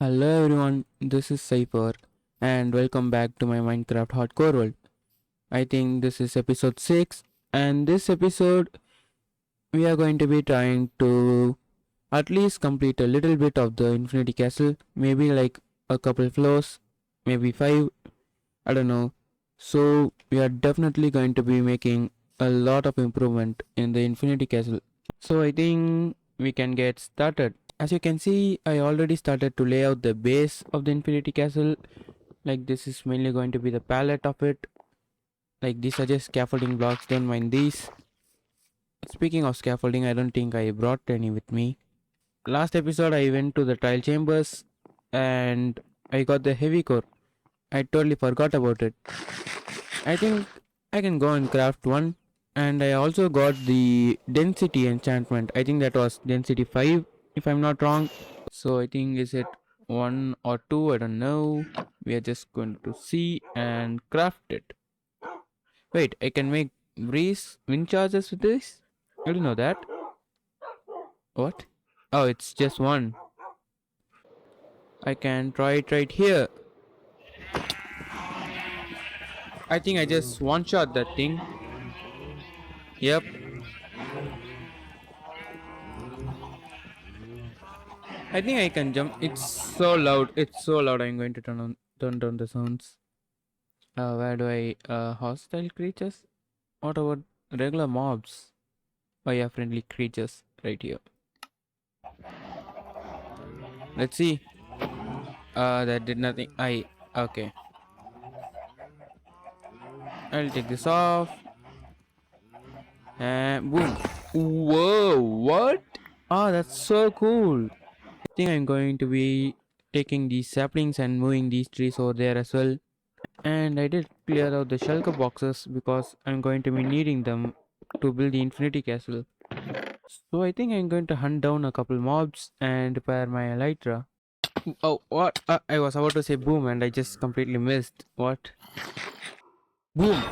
Hello everyone, this is Cypher and welcome back to my Minecraft Hardcore world. I think this is episode 6 and this episode we are going to be trying to at least complete a little bit of the Infinity Castle, maybe like a couple floors, maybe 5, I don't know. So we are definitely going to be making a lot of improvement in the Infinity Castle. So I think we can get started. As you can see, I already started to lay out the base of the Infinity Castle. Like this is mainly going to be the palette of it. Like these are just scaffolding blocks, don't mind these. Speaking of scaffolding, I don't think I brought any with me. Last episode I went to the trial chambers and I got the heavy core. I totally forgot about it. I think I can go and craft one. And I also got the density enchantment. I think that was density 5 if I'm not wrong. So I think is it 1 or 2, I don't know. We are just going to see and craft it. Wait, I can make breeze wind charges with this? I didn't know that. What? Oh, it's just one. I can try it right here. I think I just one shot that thing. Yep. I think I can jump. It's so loud. It's so loud. I'm going to turn down the sounds. Where do I hostile creatures? What about regular mobs? Oh yeah, friendly creatures right here. Let's see. That did nothing. Okay. I'll take this off. And boom. Whoa, what? Oh, that's so cool. I think I'm going to be taking these saplings and moving these trees over there as well. And I did clear out the shulker boxes because I'm going to be needing them to build the infinity castle. So I think I'm going to hunt down a couple mobs and repair my elytra. Oh, what? I was about to say boom and I just completely missed. What? Boom!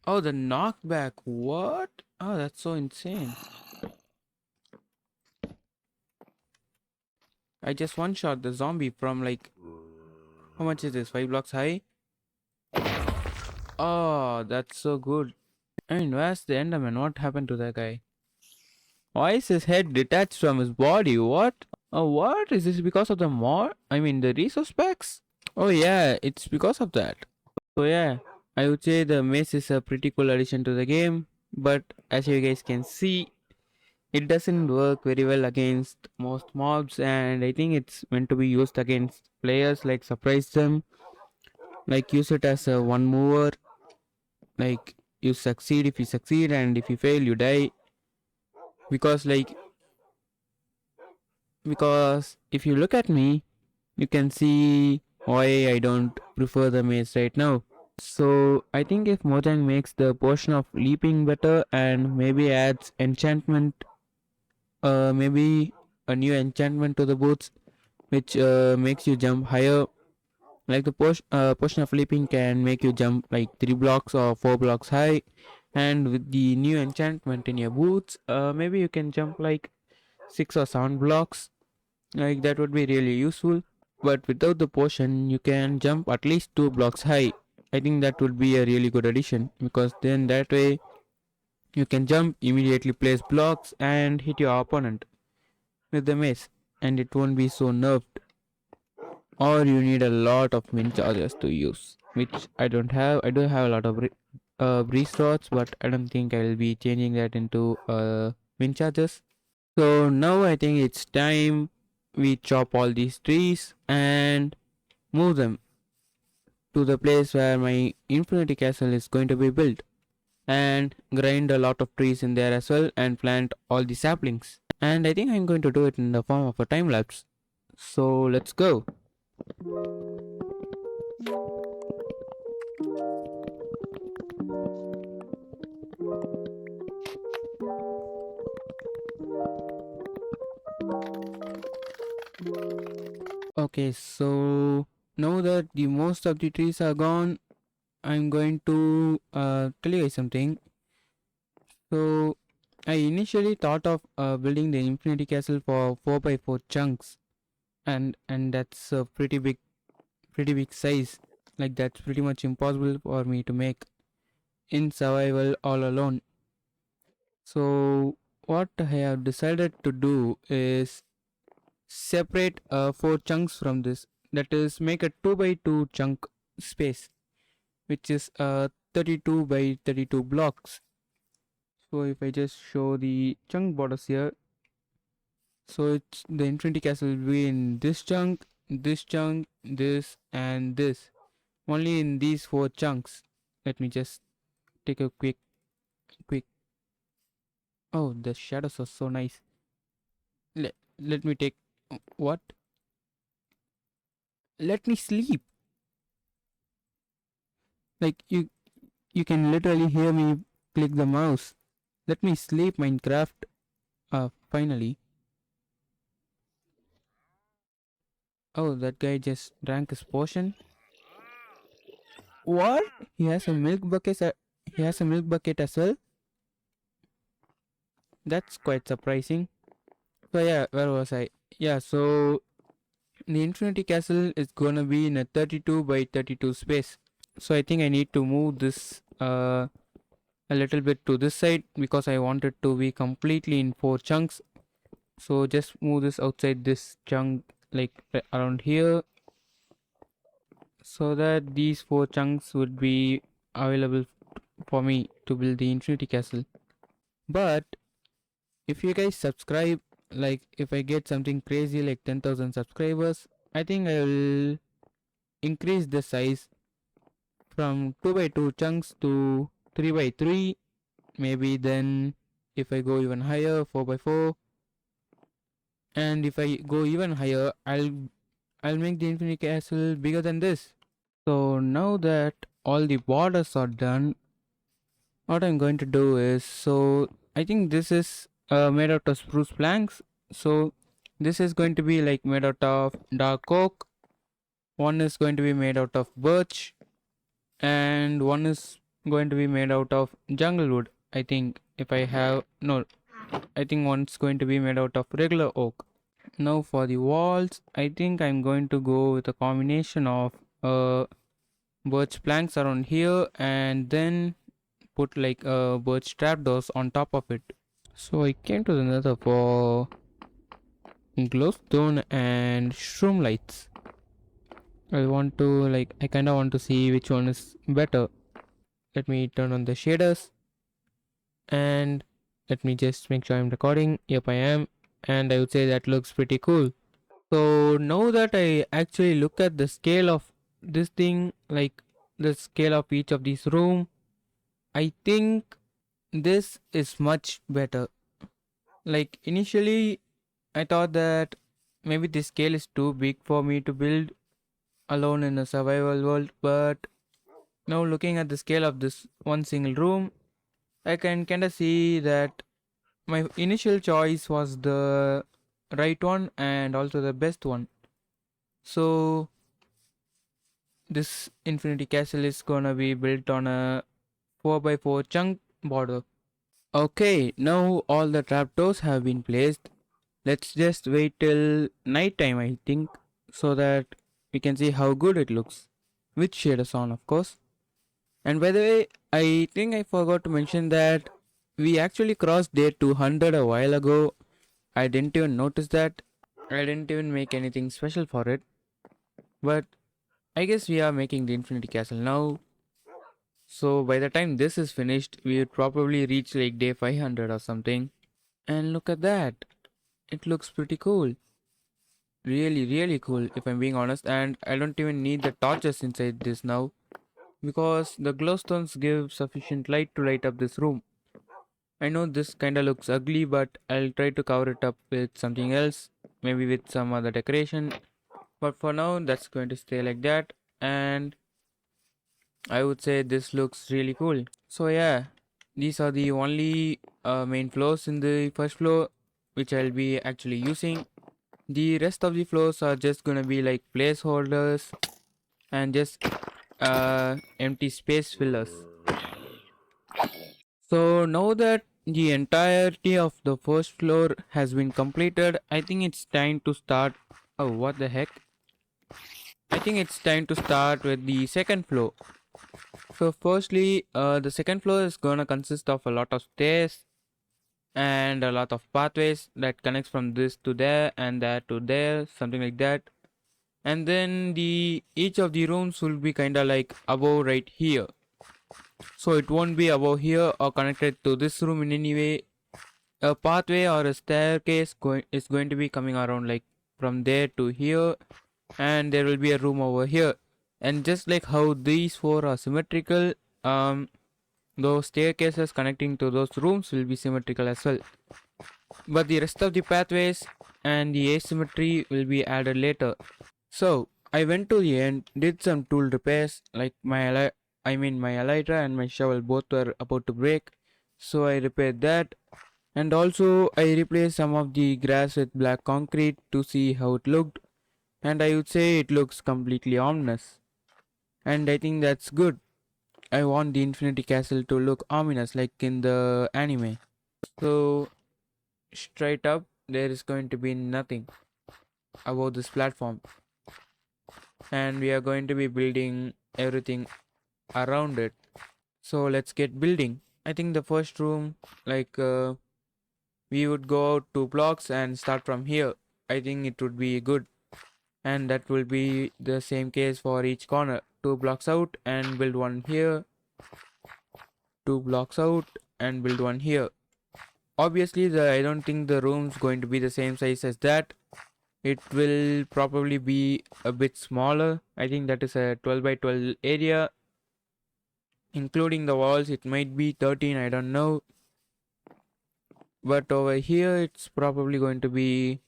Oh, the knockback. What? Oh, that's so insane. I just one shot the zombie from like. How much is this? 5 blocks high? Oh, that's so good. I mean, where's the Enderman? What happened to that guy? Why is his head detached from his body? What? Oh, what? Is this because of the mod? I mean, the resource packs? Oh, yeah, it's because of that. So, yeah, I would say the mace is a pretty cool addition to the game. But as you guys can see, it doesn't work very well against most mobs, and I think it's meant to be used against players, like surprise them, like use it as a one mover, like you succeed if you succeed, and if you fail, you die. Because, like, because if you look at me, you can see why I don't prefer the maze right now. So I think if Mojang makes the portion of leaping better and maybe adds enchantment, maybe a new enchantment to the boots, which makes you jump higher. Like the portion of leaping can make you jump like 3 blocks or 4 blocks high, and with the new enchantment in your boots, maybe you can jump like 6 or 7 blocks. Like that would be really useful. But without the potion, you can jump at least 2 blocks high. I think that would be a really good addition because then that way you can jump, immediately place blocks, and hit your opponent with the mace, and it won't be so nerfed. Or you need a lot of wind charges to use, which I don't have. I do have a lot of breeze rods, but I don't think I'll be changing that into wind charges. So now I think it's time we chop all these trees and move them to the place where my infinity castle is going to be built, and grind a lot of trees in there as well and plant all the saplings. And I think I'm going to do it in the form of a time lapse. So let's go. Okay, so now that the most of the trees are gone, I'm going to tell you guys something. So I initially thought of building the infinity castle for 4 by 4 chunks. and that's a pretty big size. Like that's pretty much impossible for me to make in survival all alone. So what I have decided to do is separate 4 chunks from this. That is, make a 2 by 2 chunk space, which is 32 by 32 blocks. So if I just show the chunk borders here, so it's the infinity castle will be in this chunk, this, and this. Only in these 4 chunks. Let me just take a quick. Oh, the shadows are so nice. Let me take. What? Let me sleep. Like you can literally hear me click the mouse. Let me sleep, Minecraft. Finally. Oh, that guy just drank his potion. What? He has a milk bucket. He has a milk bucket as well. That's quite surprising. So yeah, where was I? Yeah, so the Infinity Castle is gonna be in a 32 by 32 space. So I think I need to move this a little bit to this side because I want it to be completely in 4 chunks. So just move this outside this chunk, like around here, so that these 4 chunks would be available for me to build the Infinity Castle. But if you guys subscribe, like if I get something crazy like 10,000 subscribers, I think I will increase the size from 2 by 2 chunks to 3 by 3. Maybe then if I go even higher, 4 by 4. And if I go even higher, I'll make the Infinity Castle bigger than this. So now that all the borders are done, what I'm going to do is, so I think this is made out of spruce planks. So this is going to be like made out of dark oak. One is going to be made out of birch, and one is going to be made out of jungle wood. I think if I have no, I think one's going to be made out of regular oak. Now for the walls, I think I'm going to go with a combination of birch planks around here and then put like birch trapdoors on top of it. So I came to the nether for glowstone and shroom lights. I kinda want to see which one is better. Let me turn on the shaders and let me just make sure I'm recording. Yep, I am. And I would say that looks pretty cool. So now that I actually look at the scale of this thing, like the scale of each of these room, I think this is much better. Like initially I thought that maybe this scale is too big for me to build alone in a survival world, but now looking at the scale of this one single room, I can kinda see that my initial choice was the right one and also the best one. So this infinity castle is gonna be built on a 4 by 4 chunk border. Okay, now all the trapdoors have been placed. Let's just wait till night time, I think, so that we can see how good it looks. With shaders on, of course. And by the way, I think I forgot to mention that we actually crossed day 200 a while ago. I didn't even notice that. I didn't even make anything special for it. But I guess we are making the Infinity Castle now. So by the time this is finished, we would probably reach like day 500 or something. And look at that. It looks pretty cool. Really cool if I'm being honest, and I don't even need the torches inside this now because the glowstones give sufficient light to light up this room. I know this kinda looks ugly, but I'll try to cover it up with something else, maybe with some other decoration, but for now that's going to stay like that. And I would say this looks really cool. So yeah, these are the only main floors in the first floor which I'll be actually using. The rest of the floors are just gonna be like placeholders and just empty space fillers. So now that the entirety of the first floor has been completed, I think it's time to start Oh, what the heck? I think it's time to start with the second floor. So firstly, the second floor is gonna consist of a lot of stairs and a lot of pathways that connects from this to there and there to there, something like that. And then the each of the rooms will be kinda like above right here. So it won't be above here or connected to this room in any way. A pathway or a staircase is going to be coming around like from there to here, and there will be a room over here. And just like how these four are symmetrical, those staircases connecting to those rooms will be symmetrical as well. But the rest of the pathways and the asymmetry will be added later. So I went to the end, did some tool repairs, like my elytra and my shovel both were about to break, so I repaired that. And also I replaced some of the grass with black concrete to see how it looked, and I would say it looks completely ominous. And I think that's good. I want the Infinity Castle to look ominous like in the anime. So straight up there is going to be nothing about this platform, and we are going to be building everything around it. So let's get building. I think the first room, like we would go out 2 blocks and start from here. I think it would be good, and that will be the same case for each corner. 2 blocks out and build one here, 2 blocks out and build one here. Obviously I don't think the room's going to be the same size as that. It will probably be a bit smaller. I think that is a 12 by 12 area, including the walls. It might be 13, I don't know. But over here it's probably going to be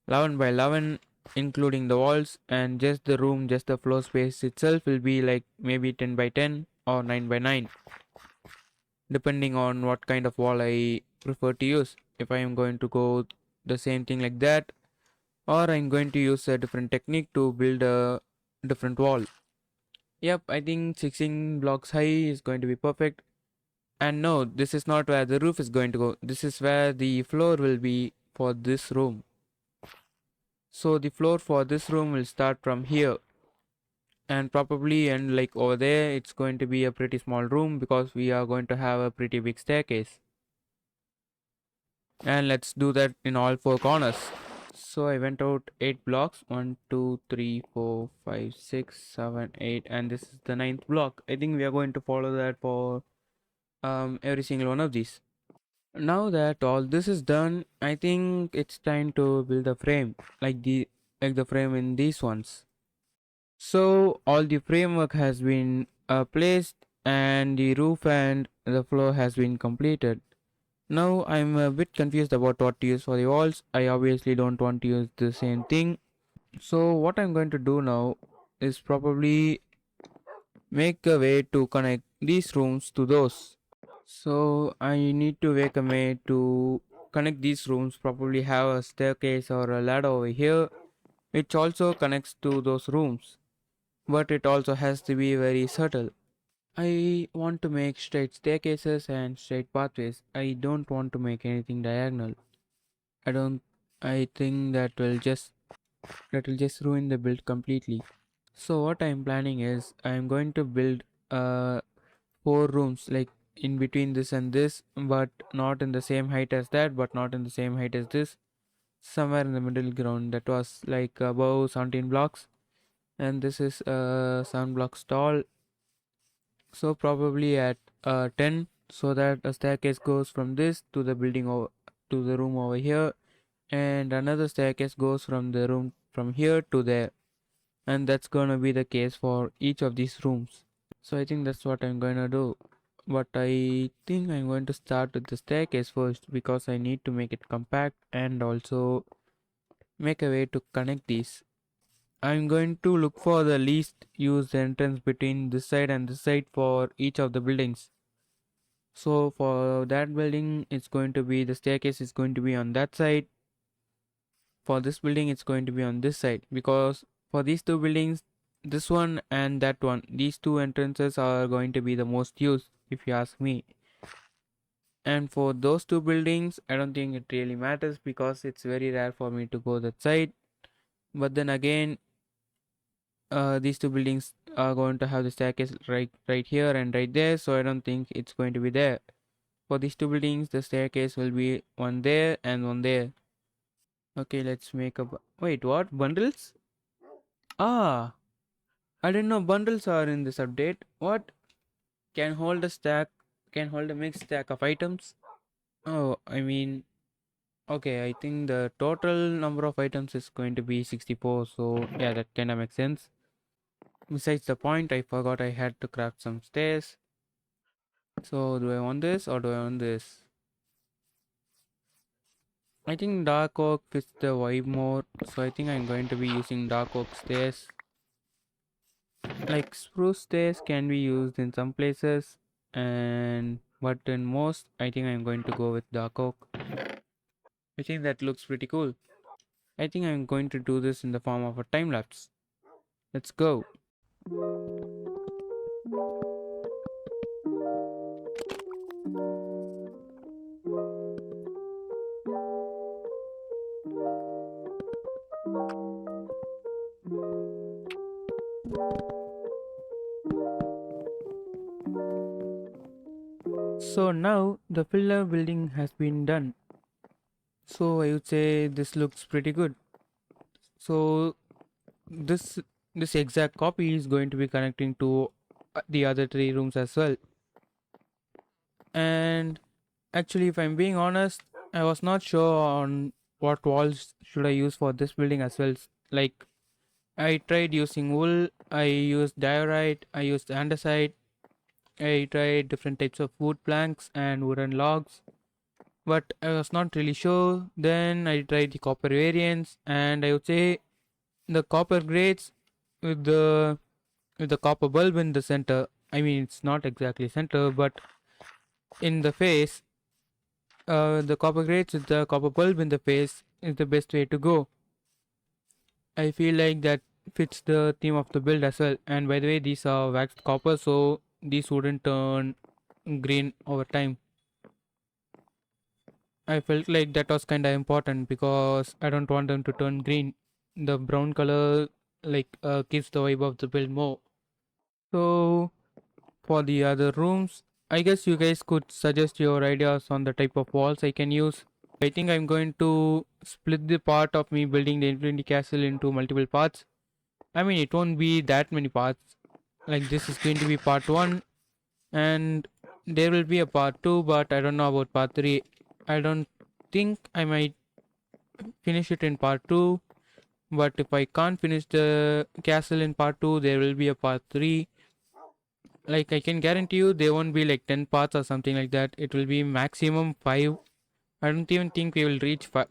11 by 11, including the walls, and just the room, just the floor space itself will be like maybe 10 by 10 or 9 by 9, depending on what kind of wall I prefer to use. If I am going to go the same thing like that, or I'm going to use a different technique to build a different wall. Yep, I think 16 blocks high is going to be perfect. And no, this is not where the roof is going to go. This is where the floor will be for this room. So the floor for this room will start from here and probably end like over there. It's going to be a pretty small room because we are going to have a pretty big staircase. And let's do that in all 4 corners. So I went out 8 blocks, 1 2 3 4 5 6 7 8, and this is the ninth block. I think we are going to follow that for every single one of these. Now that all this is done, I think it's time to build a frame like the frame in these ones. So all the framework has been placed, and the roof and the floor has been completed. Now I'm a bit confused about what to use for the walls. I obviously don't want to use the same thing. So what I'm going to do now is probably make a way to connect these rooms to those. So I need to make a way to connect these rooms, probably have a staircase or a ladder over here which also connects to those rooms, but it also has to be very subtle. I want to make straight staircases and straight pathways. I don't want to make anything diagonal. I don't I think that will just ruin the build completely. So what I'm planning is I'm going to build 4 rooms like in between this and this, but not in the same height as that, but not in the same height as this. Somewhere in the middle ground that was like above 17 blocks, and this is 7 blocks tall. So probably at 10, so that a staircase goes from this to the building over to the room over here, and another staircase goes from the room from here to there, and that's gonna be the case for each of these rooms. So I think that's what I'm gonna do, but I think I'm going to start with the staircase first because I need to make it compact and also make a way to connect these. I'm going to look for the least used entrance between this side and this side for each of the buildings. So for that building, it's going to be the staircase is going to be on that side. For this building, it's going to be on this side, because for these two buildings, this one and that one, these two entrances are going to be the most used, if you ask me. And for those two buildings, I don't think it really matters because it's very rare for me to go that side. But then again, these two buildings are going to have the staircase right here and right there, so I don't think it's going to be there. For these two buildings, the staircase will be one there and one there. Okay, let's make a wait, what? Bundles? Ah, I didn't know bundles are in this update. What? Can hold a stack, can hold a mixed stack of items? Oh, I mean, okay, I think the total number of items is going to be 64, so yeah, that kind of makes sense. Besides the point, I forgot I had to craft some stairs. So, do I want this or do I want this? I think dark oak fits the vibe more, so I think I'm going to be using dark oak stairs. Like spruce stairs can be used in some places, and but in most, I think I'm going to go with dark oak. I think that looks pretty cool. I think I'm going to do this in the form of a time lapse. Let's go. So now the pillar building has been done. So I would say this looks pretty good. So this this exact copy is going to be connecting to the other three rooms as well. And actually, if I'm being honest, I was not sure on what walls should I use for this building as well. Like I tried using wool, I used diorite, I used andesite, I tried different types of wood planks and wooden logs, but I was not really sure. Then I tried the copper variants, and I would say the copper grades with the copper bulb in the center. I mean, it's not exactly center, but in the face, the copper grades with the copper bulb in the face is the best way to go. I feel like that fits the theme of the build as well. And by the way, these are waxed copper, so these wouldn't turn green over time. I felt like that was kind of important because I don't want them to turn green. The brown color gives the vibe of the build more. So for the other rooms, I guess you guys could suggest your ideas on the type of walls I can use. I think I'm going to split the part of me building the Infinity Castle into multiple parts. I mean, it won't be that many parts. Like, this is going to be part 1, and there will be a part 2, but I don't know about part 3. I don't think I might finish it in part 2, but if I can't finish the castle in part 2, there will be a part 3. Like, I can guarantee you there won't be like 10 parts or something like that. It will be maximum 5. I don't even think we will reach part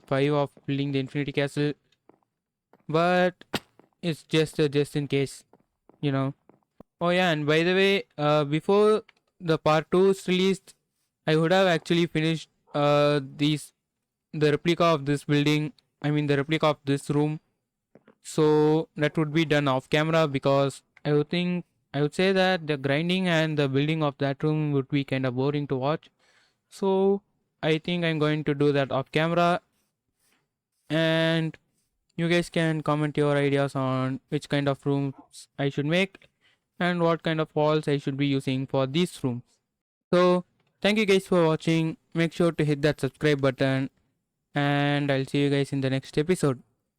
5 of building the Infinity Castle, but it's just in case, you know. Oh yeah, and by the way, before the part 2 is released, I would have actually finished the replica of this building. I mean the replica of this room. So that would be done off camera because I would say that the grinding and the building of that room would be kind of boring to watch. So I think I'm going to do that off camera, and you guys can comment your ideas on which kind of rooms I should make and what kind of walls I should be using for these rooms. So thank you guys for watching. Make sure to hit that subscribe button, and I'll see you guys in the next episode.